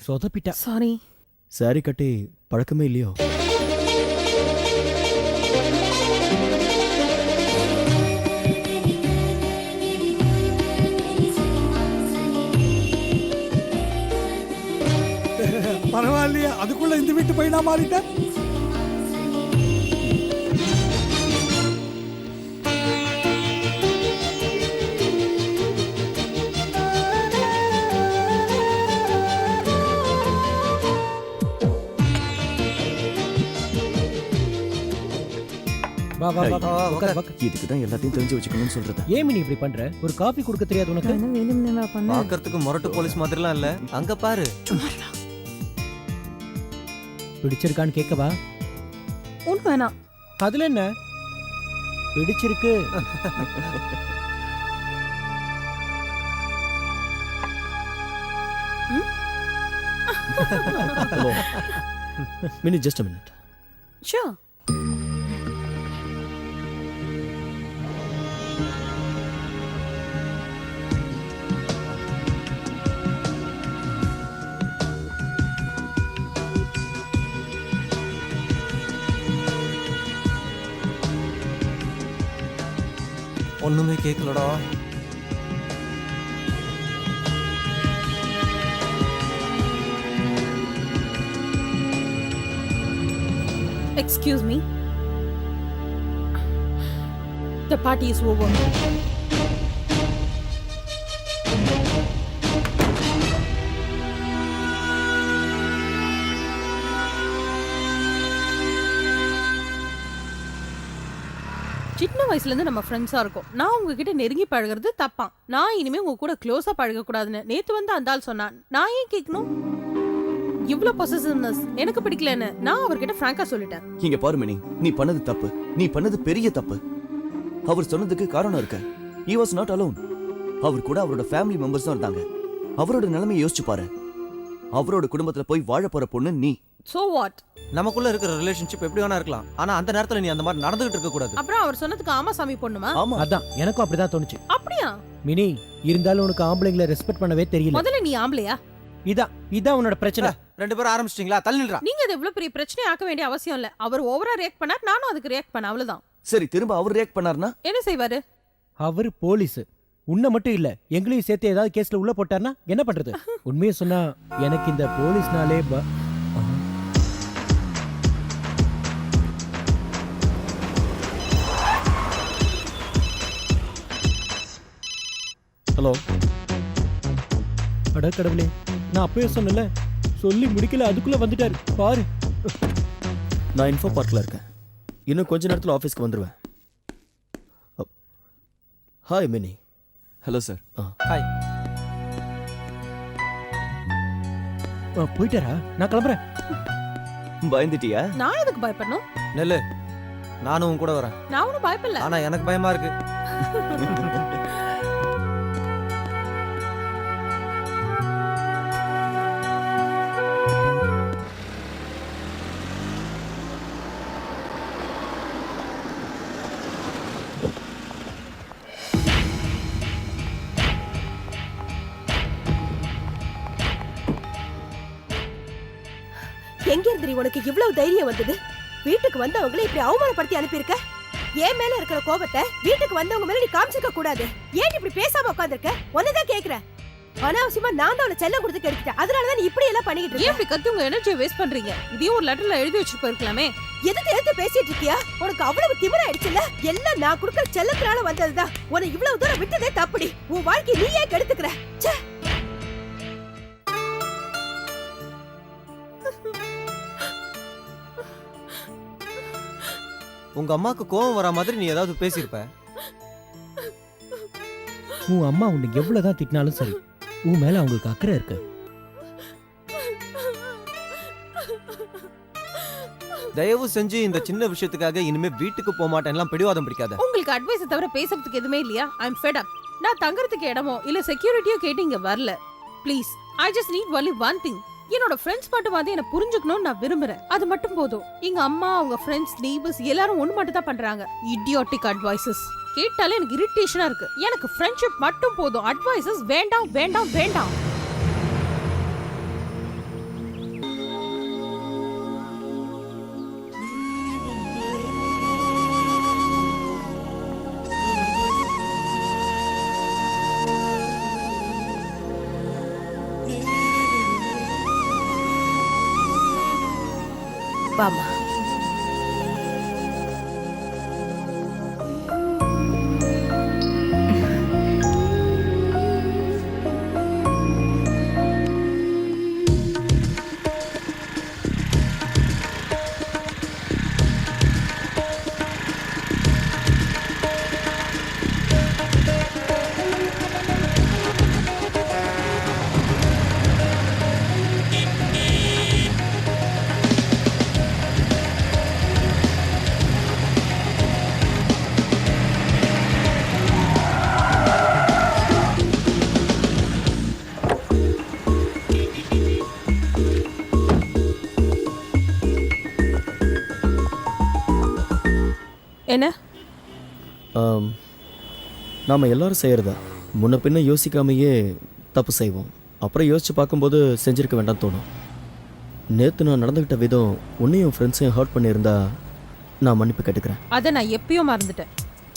சொதப்பிட்டா. Sorry. Sorry கட்டி பழக்கமே இல்லையோ? பரவாயில்லையா, அதுக்குள்ள இந்த வீட்டு பையனா மாறிட்ட. வா வா வா உட்கார் வா. இதுக்கு தான் எல்லாத்தையும் தெரிஞ்சு வச்சுக்கணும்னு சொல்றது. ஏன் நீ இப்படி பண்ற? ஒரு காபி குடுக்க தெரியாது உனக்கு? என்ன வேணும்னு நான் பண்ணேன். பாக்கிறதுக்கு மொரட்டு போலீஸ் மாதிரிலாம் இல்ல. அங்க பாரு. பிடிச்சிருக்கான்னு கேட்கவா? ஒண்ணு வேணாம். அதுல என்ன பிடிச்சிருக்கு? Mini just a minute. Sure. ஒண்ணுமே கேட்கலடா. Excuse me. The party is over. சின்ன வயசுல இருந்து நம்ம ஃப்ரெண்ட்ஸா இருக்கோம். நான் உங்ககிட்ட நெருங்கி பழகிறது தப்பா? நான் இனிமே உங்க கூட க்ளோஸா பழக கூடாதுன்னு நேத்து வந்து அந்த ஆள் சொன்னான். நான் ஏன் கேட்கணும்? இவ்ளோ பொசசிவ்னஸ் எனக்கு பிடிக்கலன்னு நான் அவர்கிட்ட ஃப்ராங்கா சொல்லிட்டேன். இங்க பாரு மினி, நீ பண்ணது தப்பு. நீ பண்ணது பெரிய தப்பு. அவர் சொன்னதுக்கு காரணம் இருக்கு. he was not alone. அவர் கூட அவரோட ஃபேமிலி மெம்பர்ஸ் தான் இருந்தாங்க. அவரோட நிலைமையை யோசிச்சு பாரு. அவரோட குடும்பத்துல போய் வாழ போற பொண்ணு நீ. So what? நமக்குள்ள இருக்கிற ரிலேஷன்ஷிப் எப்படி வேணா இருக்கலாம். ஆனா அந்த நேரத்துல நீ அந்த மாதிரி நடந்துகிட்டு இருக்க கூடாது. அப்புறம் அவர் சொன்னதுக்கு ஆமா சாமி பொண்ணுமா? ஆமா, அதான் எனக்கும் அப்படிதான் தோணுச்சு. அப்படியா? மினி, இருந்தாலும் உனக்கு ஆம்பளைங்களை ரெஸ்பெக்ட் பண்ணவே தெரியல. முதல்ல நீ ஆம்பளையா? இதான் உன்னோட பிரச்சனை. ரெண்டு பேரும் ஆரம்பிச்சிட்டீங்களா? தள்ளி நில்றா. நீங்க அது எவ்வளவு பெரிய பிரச்சனை ஆக்க வேண்டிய அவசியம் இல்ல. அவர் ஓவரா ரியாக்ட் பண்ணார், நானும் அதுக்கு ரியாக்ட் பண்ண, அவ்வளவுதான். சரி, திரும்ப அவர் ரியாக்ட் பண்ணார்னா என்ன செய்வாரு? அவர் போலீஸ். உன்னை மட்டும் இல்ல எங்களையும் சேர்த்து ஏதாவது கேஸ்ல உள்ள போட்டார்னா என்ன பண்றது? உண்மையை சொன்னா எனக்கு இந்த போலீஸ்னாலே ஹலோ. அட கடவுளே, நான் அப்பவே சொன்னல, சொல்லி முடிக்கல அதுக்குள்ள வந்துட்டாரு பாரு. நான் இன்ஃபோ பார்க்ல இருக்கேன். இன்னும் கொஞ்ச நேரத்துல ஆபீஸ்க்கு வந்துருவேன். Hi mini. Hello sir. Hi. போயிட்டாரா? நான் கிளம்புறேன். பயந்துட்டியா? நான் எதுக்கு பயப்படணும்? நெல்லு, நானும் உன் கூட வரேன். நான் ஒன்னும் பயப்படல. ஆனா எனக்கு பயமா இருக்கு. எங்க இருந்து உனக்கு இவ்வளவு தைரியம் வந்தது? வீட்டுக்கு வந்தவங்களை இப்படி அவமானப்படுத்தி அனுப்பியிருக்க. ஏன் மேல இருக்கிற கோபத்தை வீட்டுக்கு வந்தவங்க மேல நீ காமிச்சிக்க கூடாது. ஏன் இப்படி பேசாம உட்கார்ந்திருக்க? ஒன்னதான் கேக்குறேன். அனாவசியமா நான் தான் அவளை செல்லம் கொடுத்து கெடுத்துட்டேன். அதனாலதான் நீ இப்படி எல்லாம் பண்ணிக்கிட்டு இருக்க. ஏன் இப்படி கத்தி உங்க எனர்ஜியை வேஸ்ட் பண்றீங்க? இதையும் ஒரு லெட்டர்ல எழுதி வச்சுட்டு போயிருக்கலாமே. எதுக்கு பேசிட்டு இருக்கியா? உனக்கு அவ்வளவு திமிராயிடுச்சுல. எல்லாம் நான் கொடுக்கிற செல்லத்தினால வந்ததுதான். உன்னை இவ்வளவு தூரம் விட்டதே தப்புடி. உன் வாழ்க்கை நீயே கெடுத்துக்கிற. உங்க அம்மாக்கு கோவம் வர மாதிரி நீ ஏதாவது பேசியிருப்ப. உன் அம்மா உன்னை எவ்வளவுதான் திட்டினாலும் சரி, உன் மேல அவங்களுக்கு அக்கறை இருக்கு. தயவு செஞ்சு இந்த சின்ன விஷயத்துக்காக இனிமே வீட்டுக்கு போக மாட்டேன்லாம் பிடிவாதம் பிடிக்காத. உங்களுக்கு அட்வைஸ் தவிர பேசுறதுக்கு எதுவுமே இல்லையா? ஐ அம் ஃபெட் அப். நான் தங்கறதுக்கு இடமோ இல்ல செக்யூரிட்டியோ கேட்டு இங்க வரல. Please, I just need only one thing. என்னோட ஃப்ரெண்ட்ஸ் மட்டும் வந்து என்ன புரிஞ்சுக்கணும்னு நான் விரும்புறேன். அது மட்டும் போதும். எங்க அம்மா, அவங்க ஃப்ரெண்ட்ஸ், நெய்பர்ஸ் எல்லாரும் ஒண்ணு மட்டும் தான் பண்றாங்க. இடியாட்டிக் அட்வைசஸ் கேட்டாலே எனக்கு இரிட்டேஷனா இருக்கு. எனக்கு ஃப்ரெண்ட்ஷிப் மட்டும் போதும். அட்வைசஸ் வேண்டாம் வேண்டாம் வேண்டாம். ஆமா. என்ன நாம் எல்லாரும் செய்கிறதா முன்ன பின்ன யோசிக்காமையே தப்பு செய்வோம். அப்புறம் யோசித்து பார்க்கும்போது செஞ்சிருக்க வேண்டாம் தோணும். நேற்று நான் நடந்துக்கிட்ட விதம் உன்னையும் ஃப்ரெண்ட்ஸையும் ஹர்ட் பண்ணியிருந்தா நான் மன்னிப்பு கேட்டுக்கிறேன். அதை நான் எப்பயோ மறந்துட்டேன்.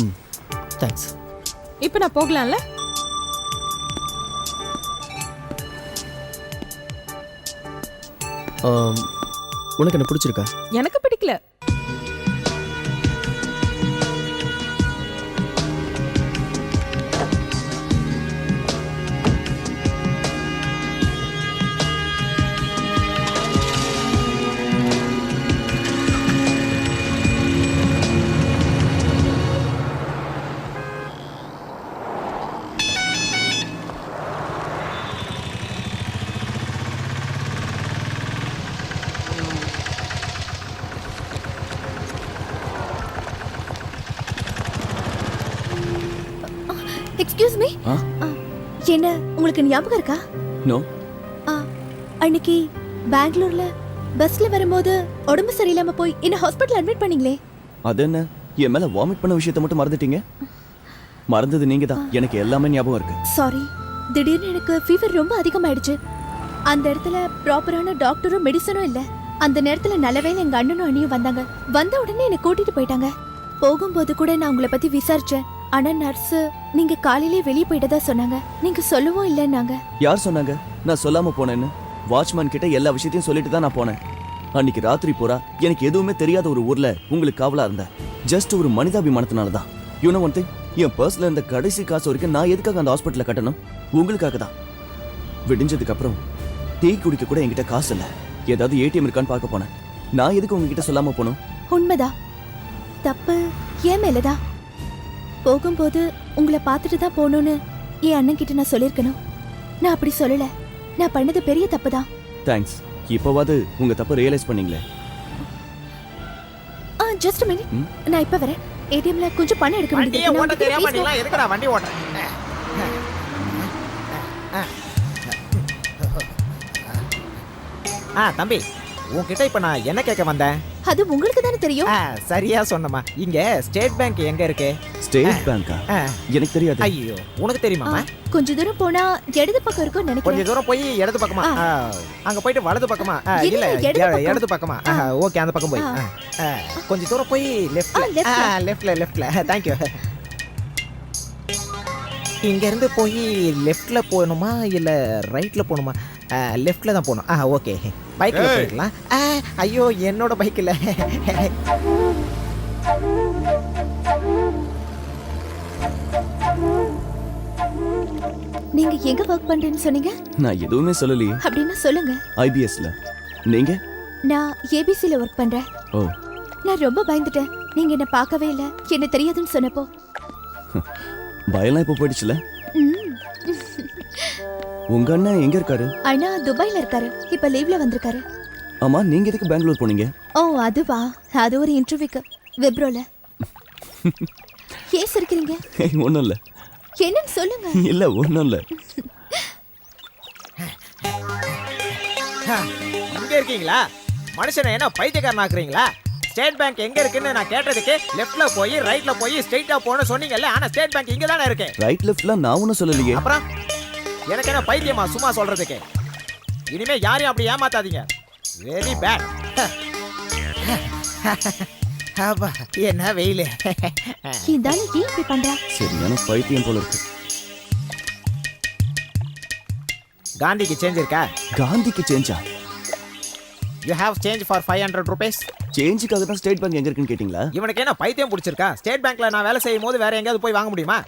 ம், தேங்க்ஸ். இப்போ நான் போகலாம்ல? உனக்கு என்ன பிடிச்சிருக்கா? எனக்கு பிடிக்கல. Excuse me. என்ன உங்களுக்கு ஞாபகம் இருக்கா? நோ. அன்னைக்கு பெங்களூர்ல பஸ்ல வரும்போது உடம்பு சரியில்லாம போய் என்ன ஹாஸ்பிடல் அட்மிட் பண்ணீங்களே? அது என்ன, என் மேல வாமிட் பண்ண விஷயத்தை மட்டும் மறந்துட்டீங்க? மறந்தது நீங்க தான். எனக்கு எல்லாமே ஞாபகம் இருக்கு. சாரி, திடீர்னு எனக்கு ஃபீவர் ரொம்ப அதிகமாயிடுச்சு. அந்த இடத்துல ப்ராப்பரான டாக்டரும் மெடிசனும் இல்ல. அந்த நேரத்துல நல்லவேளை எங்க அண்ணனும் அண்ணியும் வந்தாங்க. வந்த உடனே என்னை கூட்டிட்டு போயிட்டாங்க. போகும்போது கூட நான் உங்களை பத்தி விசாரிச்சேன். ஆனா நர்ஸ் நீங்க காலையிலே வெளியே போயிட்டதா சொன்னாங்க. நீங்க சொல்லவும் இல்லைன்னாங்க. யார் சொன்னாங்க நான் சொல்லாம போனேன்னு? வாட்ச்மேன் கிட்ட எல்லா விஷயத்தையும் சொல்லிட்டு தான் நான் போனேன். அன்னைக்கு ராத்திரி பூரா எனக்கு எதுவுமே தெரியாத ஒரு ஊர்ல உங்களுக்கு காவலா இருந்தேன். ஜஸ்ட் ஒரு மனிதாபிமானத்தினால தான். யூ நோ ஒன் திங், என் பர்ஸ்ல இருந்த கடைசி காசு வரைக்கும் நான் எதுக்காக அந்த ஹாஸ்பிட்டல்ல கட்டணும்? உங்களுக்காக தான். விடிஞ்சதுக்கு அப்புறம் டீ குடிக்க கூட என்கிட்ட காசு இல்ல. ஏதாவது ஏடிஎம் இருக்கான்னு பார்க்க போனேன். நான் எதுக்கு உங்ககிட்ட சொல்லாம போனோம்? உண்மைதா, தப்பு ஏன் மேலதா. போகும்போது உங்களை பார்த்துட்டு தான் போகணும்னு என் அண்ணன் கிட்ட நான் சொல்லியிருக்கணும். நான் அப்படி சொல்லல. நான் பண்ணது பெரிய தப்பு தான். தேங்க்ஸ். இப்போவாது உங்க தப்பு ரியலைஸ் பண்ணீங்களே. ஜஸ்ட் மினிட், நான் இப்ப வரேன். ஏடிஎம்ல கொஞ்சம் பணம் எடுக்க வண்டியை வேண்டியது. ஓட்ட தெரியாம நீலாம் எதுக்குடா வண்டி ஓட்டுற? தம்பி, உன்கிட்ட இப்ப நான் என்ன கேட்க வந்தேன்? அது உங்களுக்கு தானே தெரியும். சரியா சொன்னமா. இங்க ஸ்டேட் பேங்க் எங்க இருக்கு? ஸ்டேட் பேங்கா? எனக்கு தெரியாது. ஐயோ, உனக்கு தெரியுமா? கொஞ்ச தூரம் போனா இடது பக்கம் இருக்கும்னு நினைக்கிறேன். கொஞ்சம் தூரம் போய் இடது பக்கமா? அங்க போயிட்டு வலது பக்கமா? இல்ல, இடது பக்கமா. ஓகே, அந்த பக்கம் போய் கொஞ்சம் தூரம் போய் லெஃப்ட்ல. தேங்க்யூ. இங்க இருந்து போய் லெஃப்ட்ல போகணுமா இல்ல ரைட்ல போகணுமா? லெஃப்ட்ல தான் போகணும். ஓகே, பைக்ல போயிடலாம். ஐயோ, என்னோட பைக் இல்ல. நீங்க எங்க வர்க் பண்றேன்னு சொன்னீங்க? நான் எதுவுமே சொல்லலையே. அப்படின்னா சொல்லுங்க. ஐபிஎஸ்ல. நீங்க? நான் ஏபிசில ஒர்க் பண்றேன். ஓ. நான் ரொம்ப பயந்துட்டேன். நீங்க என்ன பார்க்கவே இல்ல, என்ன தெரியாதுன்னு சொன்னப்போ. பயம்லாம் இப்போ போயிடுச்சுல. உங்க அண்ணன் எங்க இருக்காரு? அண்ணா துபாய்ல இருக்காரு. இப்ப லீவ்ல வந்திருக்காரு. ஆமா, நீங்க எதுக்கு பெங்களூர் போனீங்க? ஓ, அதுவா? அது ஒரு இன்டர்வியூக்கு விப்ரோல. ஏன் சிரிக்கிறீங்க? ஒண்ணும் இல்ல. என்னன்னு சொல்லுங்க. இல்ல, ஒண்ணும் இல்ல. இங்க இருக்கீங்களா? மனுஷனை என்ன பைத்தியக்காரன் ஆக்குறீங்களா? ஸ்டேட் பேங்க் எங்க இருக்குன்னு நான் கேட்டதுக்கு லெஃப்ட்ல போய் ரைட்ல போய் ஸ்ட்ரைட்டா போன்னு சொன்னீங்கல்ல. ஆனா ஸ்டேட் பேங்க் இங்க தானே இருக்கு. ரைட் லெஃப்ட்ல நான் ஒன்னும் சொல்லலையே. அப்புறம் எனக்கு என்ன பைத்தியமா சும்மா சொல்றதுக்கு? இனிமே யாரையும் அப்படி ஏமாத்தாதீங்க. Very bad. அப்பா, என்ன வெயிலு. இதால ஏன் இப்படி பண்றா? சரியான பைத்தியம் போல இருக்கு. காந்திக்கு சேஞ்ச் இருக்கா? காந்திக்கு சேஞ்சா? You have change for 500 rupees? சேஞ்சுக்காக தான் ஸ்டேட் பேங்க் எங்க இருக்குன்னு கேட்டிங்களா? இவனுக்கு என்ன பைத்தியம் பிடிச்சிருக்கா? ஸ்டேட் பேங்க்ல நான் வேலை செய்யும் போது வேற எங்கேயாவது போய் வாங்க முடியுமா?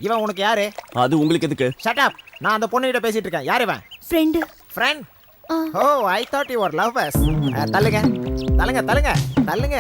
இவன் உனக்கு யாரு? அது உங்களுக்கு எதுக்கு? Shut up. நான் அந்த பொண்ணுகிட்ட பேசிட்டு இருக்கேன். யார் இவன்? Friend. Friend? Oh, I thought you were lovers. தள்ளுங்க தள்ளுங்க தள்ளுங்க தள்ளுங்க.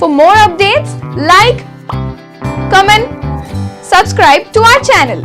For more updates, like, comment, subscribe to our channel.